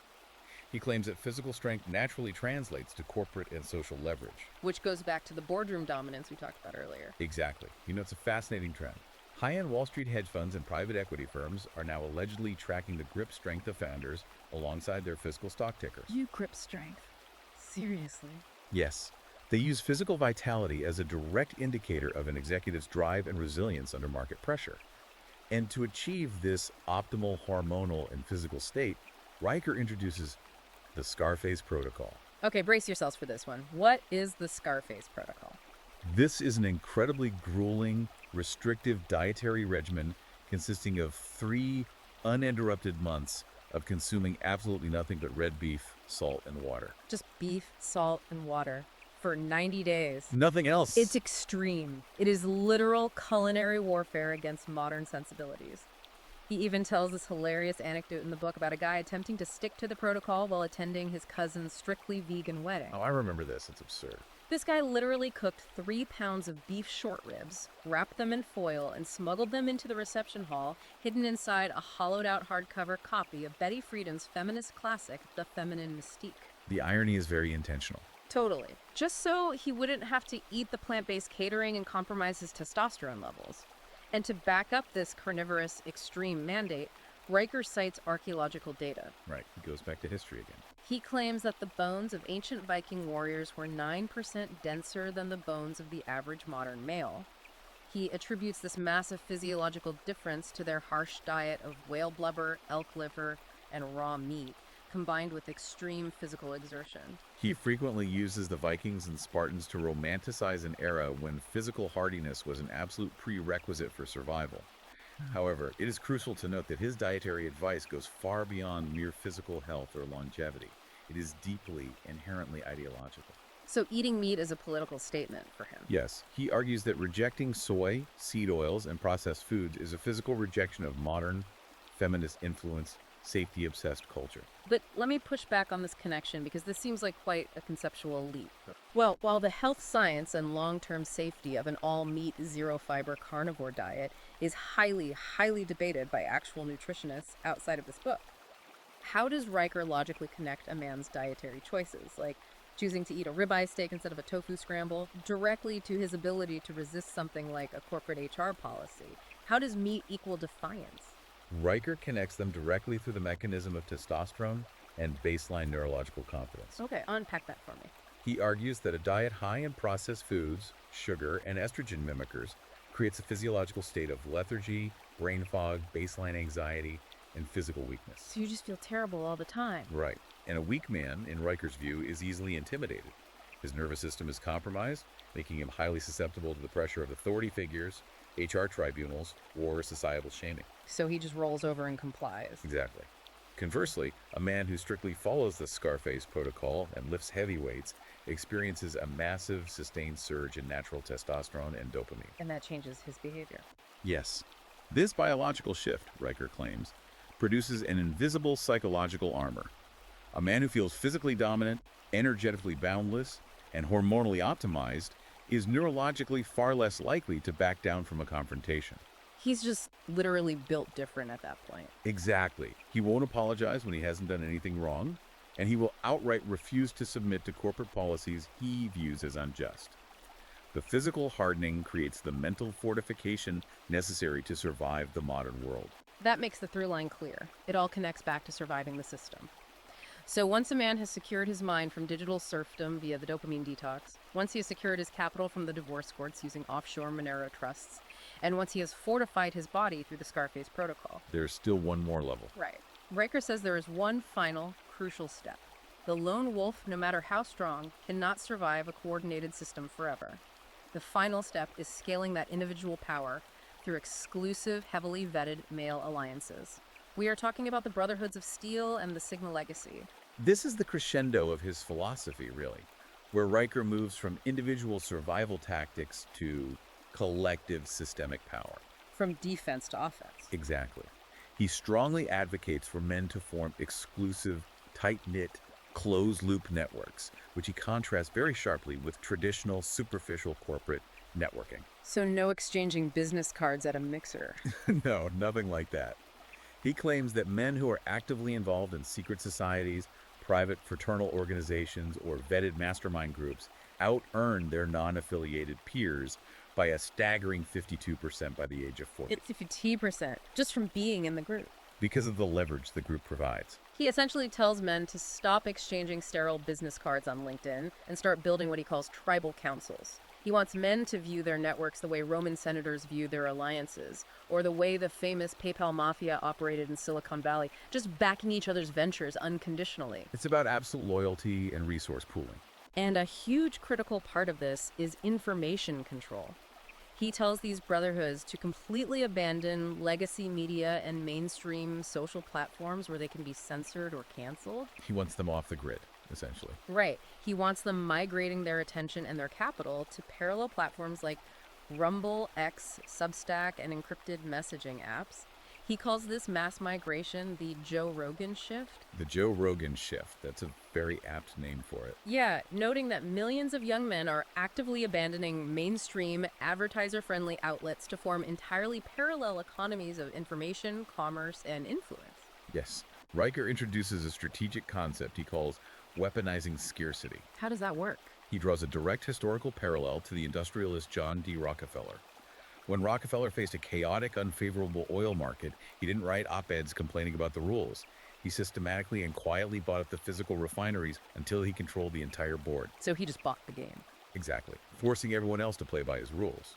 He claims that physical strength naturally translates to corporate and social leverage. Which goes back to the boardroom dominance we talked about earlier. Exactly. You know, it's a fascinating trend. High-end Wall Street hedge funds and private equity firms are now allegedly tracking the grip strength of founders alongside their physical stock tickers. You grip strength? Seriously? Yes. They use physical vitality as a direct indicator of an executive's drive and resilience under market pressure. And to achieve this optimal hormonal and physical state, Riker introduces the Scarface protocol. Okay, brace yourselves for this one. What is the Scarface protocol? This is an incredibly grueling, restrictive dietary regimen consisting of 3 uninterrupted months of consuming absolutely nothing but red beef, salt, and water. Just beef, salt, and water for 90 days. Nothing It's else. extreme. It is literal culinary warfare against modern sensibilities. He even tells this hilarious anecdote in the book about a guy attempting to stick to the protocol while attending his cousin's strictly vegan wedding. Oh, I remember this. It's absurd. This guy literally cooked 3 pounds of beef short ribs, wrapped them in foil, and smuggled them into the reception hall, hidden inside a hollowed-out hardcover copy of Betty Friedan's feminist classic, The Feminine Mystique. The irony is very intentional. Totally. Just so he wouldn't have to eat the plant-based catering and compromise his testosterone levels. And to back up this carnivorous extreme mandate, Riker cites archaeological data. Right. He goes back to history again. He claims that the bones of ancient Viking warriors were 9% denser than the bones of the average modern male. He attributes this massive physiological difference to their harsh diet of whale blubber, elk liver, and raw meat, combined with extreme physical exertion. He frequently uses the Vikings and Spartans to romanticize an era when physical hardiness was an absolute prerequisite for survival. However, it is crucial to note that his dietary advice goes far beyond mere physical health or longevity. It is deeply, inherently ideological. So eating meat is a political statement for him. Yes, he argues that rejecting soy, seed oils, and processed foods is a physical rejection of modern, feminist-influenced, safety-obsessed culture. But let me push back on this connection because this seems like quite a conceptual leap. Well, while the health science and long-term safety of an all-meat, zero-fiber carnivore diet is highly, highly debated by actual nutritionists outside of this book, how does Riker logically connect a man's dietary choices, like choosing to eat a ribeye steak instead of a tofu scramble, directly to his ability to resist something like a corporate HR policy? How does meat equal defiance? Riker connects them directly through the mechanism of testosterone and baseline neurological confidence. Okay, unpack that for me. He argues that a diet high in processed foods, sugar, and estrogen mimickers creates a physiological state of lethargy, brain fog, baseline anxiety, and physical weakness. So you just feel terrible all the time. Right. And a weak man, in Riker's view, is easily intimidated. His nervous system is compromised, making him highly susceptible to the pressure of authority figures, HR tribunals, or societal shaming. So he just rolls over and complies. Exactly. Conversely, a man who strictly follows the Scarface protocol and lifts heavy weights experiences a massive, sustained surge in natural testosterone and dopamine. And that changes his behavior. Yes. This biological shift, Riker claims, produces an invisible psychological armor. A man who feels physically dominant, energetically boundless, and hormonally optimized is neurologically far less likely to back down from a confrontation. He's just literally built different at that point. Exactly. He won't apologize when he hasn't done anything wrong, and he will outright refuse to submit to corporate policies he views as unjust. The physical hardening creates the mental fortification necessary to survive the modern world. That makes the through line clear. It all connects back to surviving the system. So once a man has secured his mind from digital serfdom via the dopamine detox, once he has secured his capital from the divorce courts using offshore Monero trusts, and once he has fortified his body through the Scarface protocol. There's still one more level. Right. Riker says there is one final, crucial step. The lone wolf, no matter how strong, cannot survive a coordinated system forever. The final step is scaling that individual power through exclusive, heavily vetted male alliances. We are talking about the Brotherhoods of Steel and the Sigma Legacy. This is the crescendo of his philosophy, really, where Riker moves from individual survival tactics to collective systemic power. From defense to offense. Exactly. He strongly advocates for men to form exclusive, tight-knit, closed-loop networks, which he contrasts very sharply with traditional, superficial corporate networking. So no exchanging business cards at a mixer. No, nothing like that. He claims that men who are actively involved in secret societies, private fraternal organizations, or vetted mastermind groups out-earn their non-affiliated peers by a staggering 52% by the age of 40. It's 50% just from being in the group. Because of the leverage the group provides. He essentially tells men to stop exchanging sterile business cards on LinkedIn and start building what he calls tribal councils. He wants men to view their networks the way Roman senators view their alliances, or the way the famous PayPal mafia operated in Silicon Valley, just backing each other's ventures unconditionally. It's about absolute loyalty and resource pooling. And a huge critical part of this is information control. He tells these brotherhoods to completely abandon legacy media and mainstream social platforms where they can be censored or canceled. He wants them off the grid, essentially. Right. He wants them migrating their attention and their capital to parallel platforms like Rumble, X, Substack, and encrypted messaging apps. He calls this mass migration the Joe Rogan shift. The Joe Rogan shift. That's a very apt name for it. Yeah, noting that millions of young men are actively abandoning mainstream, advertiser-friendly outlets to form entirely parallel economies of information, commerce, and influence. Yes. Riker introduces a strategic concept he calls weaponizing scarcity. How does that work? He draws a direct historical parallel to the industrialist John D. Rockefeller. When Rockefeller faced a chaotic, unfavorable oil market, he didn't write op-eds complaining about the rules. He systematically and quietly bought up the physical refineries until he controlled the entire board. So he just bought the game. Exactly, forcing everyone else to play by his rules.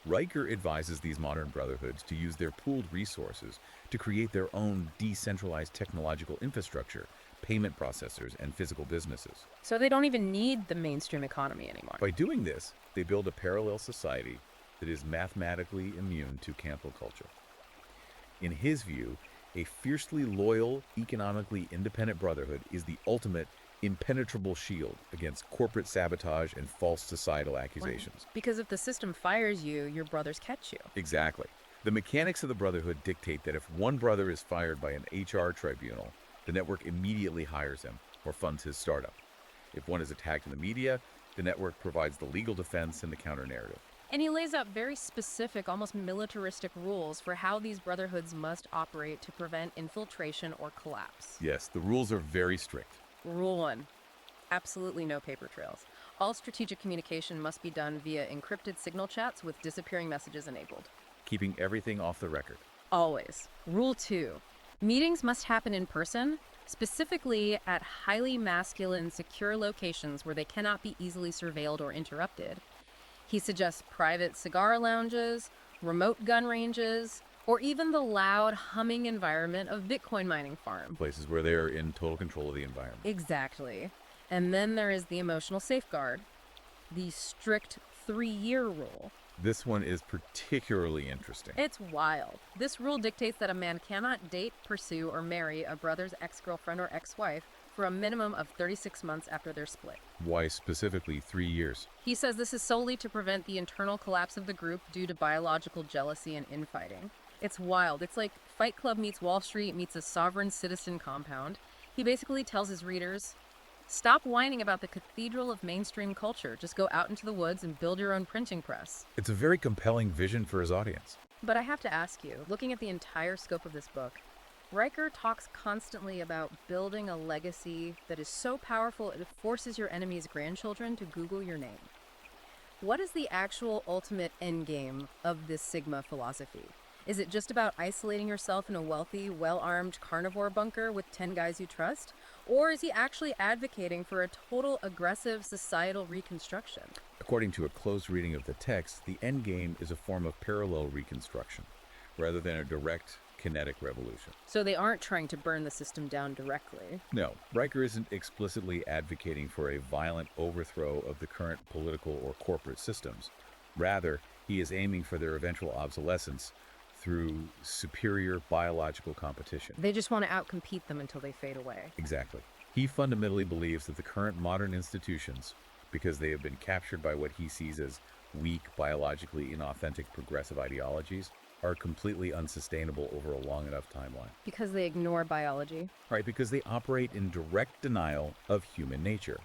Riker advises these modern brotherhoods to use their pooled resources to create their own decentralized technological infrastructure, payment processors, and physical businesses. So they don't even need the mainstream economy anymore. By doing this, they build a parallel society that is mathematically immune to cancel culture. In his view, a fiercely loyal, economically independent brotherhood is the ultimate impenetrable shield against corporate sabotage and false societal accusations. Because if the system fires you, your brothers catch you. Exactly. The mechanics of the brotherhood dictate that if one brother is fired by an HR tribunal, the network immediately hires him or funds his startup. If one is attacked in the media, the network provides the legal defense and the counter-narrative. And he lays out very specific, almost militaristic rules for how these brotherhoods must operate to prevent infiltration or collapse. Yes, the rules are very strict. Rule 1. Absolutely no paper trails. All strategic communication must be done via encrypted signal chats with disappearing messages enabled. Keeping everything off the record. Always. Rule 2. Meetings must happen in person, specifically at highly masculine, secure locations where they cannot be easily surveilled or interrupted. He suggests private cigar lounges, remote gun ranges, or even the loud, humming environment of Bitcoin mining farm. Places where they are in total control of the environment. Exactly. And then there is the emotional safeguard, the strict 3-year rule. This one is particularly interesting. It's wild. This rule dictates that a man cannot date, pursue, or marry a brother's ex-girlfriend or ex-wife for a minimum of 36 months after their split. Why specifically 3 years? He says this is solely to prevent the internal collapse of the group due to biological jealousy and infighting. It's wild. It's like Fight Club meets Wall Street meets a sovereign citizen compound. He basically tells his readers, stop whining about the cathedral of mainstream culture. Just go out into the woods and build your own printing press. It's a very compelling vision for his audience. But I have to ask you, looking at the entire scope of this book, Riker talks constantly about building a legacy that is so powerful it forces your enemy's grandchildren to Google your name. What is the actual ultimate endgame of this Sigma philosophy? Is it just about isolating yourself in a wealthy, well-armed carnivore bunker with 10 guys you trust? Or is he actually advocating for a total aggressive societal reconstruction? According to a close reading of the text, the endgame is a form of parallel reconstruction, rather than a direct kinetic revolution. So they aren't trying to burn the system down directly. No, Riker isn't explicitly advocating for a violent overthrow of the current political or corporate systems. Rather, he is aiming for their eventual obsolescence through superior biological competition. They just want to outcompete them until they fade away. Exactly. He fundamentally believes that the current modern institutions, because they have been captured by what he sees as weak, biologically inauthentic progressive ideologies, are completely unsustainable over a long enough timeline. Because they ignore biology. Right, because they operate in direct denial of human nature.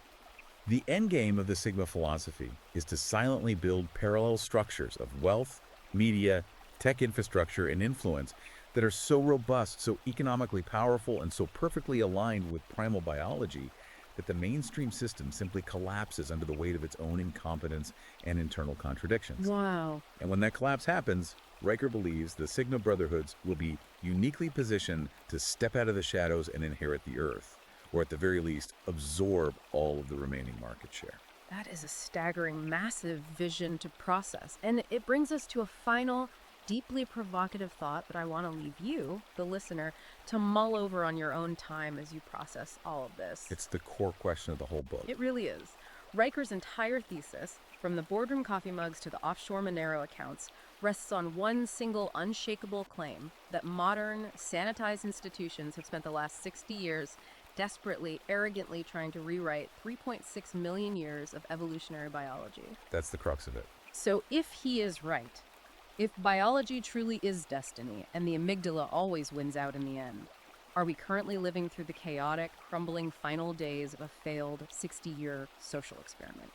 The endgame of the Sigma philosophy is to silently build parallel structures of wealth, media, tech infrastructure, and influence that are so robust, so economically powerful, and so perfectly aligned with primal biology that the mainstream system simply collapses under the weight of its own incompetence and internal contradictions. Wow. And when that collapse happens, Riker believes the Sigma Brotherhoods will be uniquely positioned to step out of the shadows and inherit the Earth, or at the very least, absorb all of the remaining market share. That is a staggering, massive vision to process. And it brings us to a final, deeply provocative thought that I want to leave you, the listener, to mull over on your own time as you process all of this. It's the core question of the whole book. It really is. Riker's entire thesis, from the boardroom coffee mugs to the offshore Monero accounts, rests on one single unshakable claim that modern, sanitized institutions have spent the last 60 years desperately, arrogantly trying to rewrite 3.6 million years of evolutionary biology. That's the crux of it. So if he is right, if biology truly is destiny and the amygdala always wins out in the end, are we currently living through the chaotic, crumbling final days of a failed 60-year social experiment?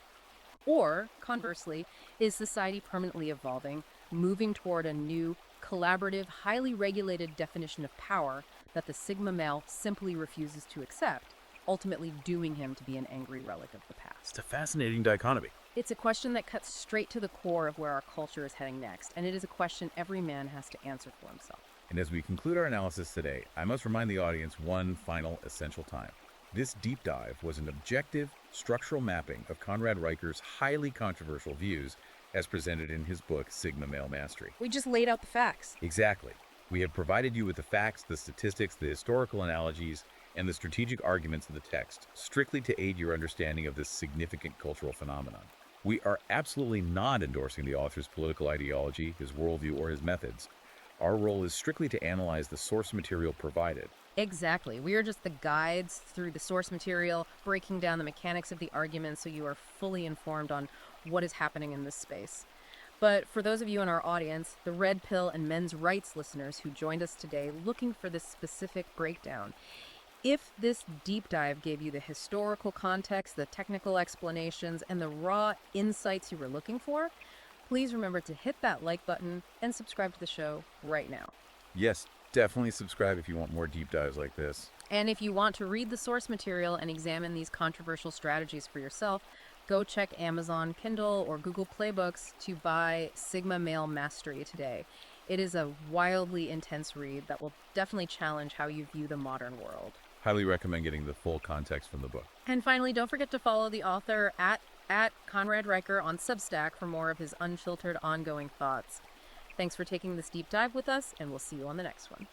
Or, conversely, is society permanently evolving, moving toward a new, collaborative, highly regulated definition of power that the Sigma male simply refuses to accept, ultimately dooming him to be an angry relic of the past? It's a fascinating dichotomy. It's a question that cuts straight to the core of where our culture is heading next, and it is a question every man has to answer for himself. And as we conclude our analysis today, I must remind the audience one final essential time. This deep dive was an objective, structural mapping of Conrad Riker's highly controversial views as presented in his book, Sigma Male Mastery. We just laid out the facts. Exactly. We have provided you with the facts, the statistics, the historical analogies, and the strategic arguments of the text, strictly to aid your understanding of this significant cultural phenomenon. We are absolutely not endorsing the author's political ideology, his worldview, or his methods. Our role is strictly to analyze the source material provided. Exactly. We are just the guides through the source material, breaking down the mechanics of the argument so you are fully informed on what is happening in this space. But for those of you in our audience, the Red Pill and Men's Rights listeners who joined us today looking for this specific breakdown, if this deep dive gave you the historical context, the technical explanations, and the raw insights you were looking for, please remember to hit that like button and subscribe to the show right now. Yes, definitely subscribe if you want more deep dives like this. And if you want to read the source material and examine these controversial strategies for yourself, go check Amazon Kindle or Google Playbooks to buy Sigma Male Mastery today. It is a wildly intense read that will definitely challenge how you view the modern world. Highly recommend getting the full context from the book. And finally, don't forget to follow the author at Conrad Riker on Substack for more of his unfiltered ongoing thoughts. Thanks for taking this deep dive with us, and we'll see you on the next one.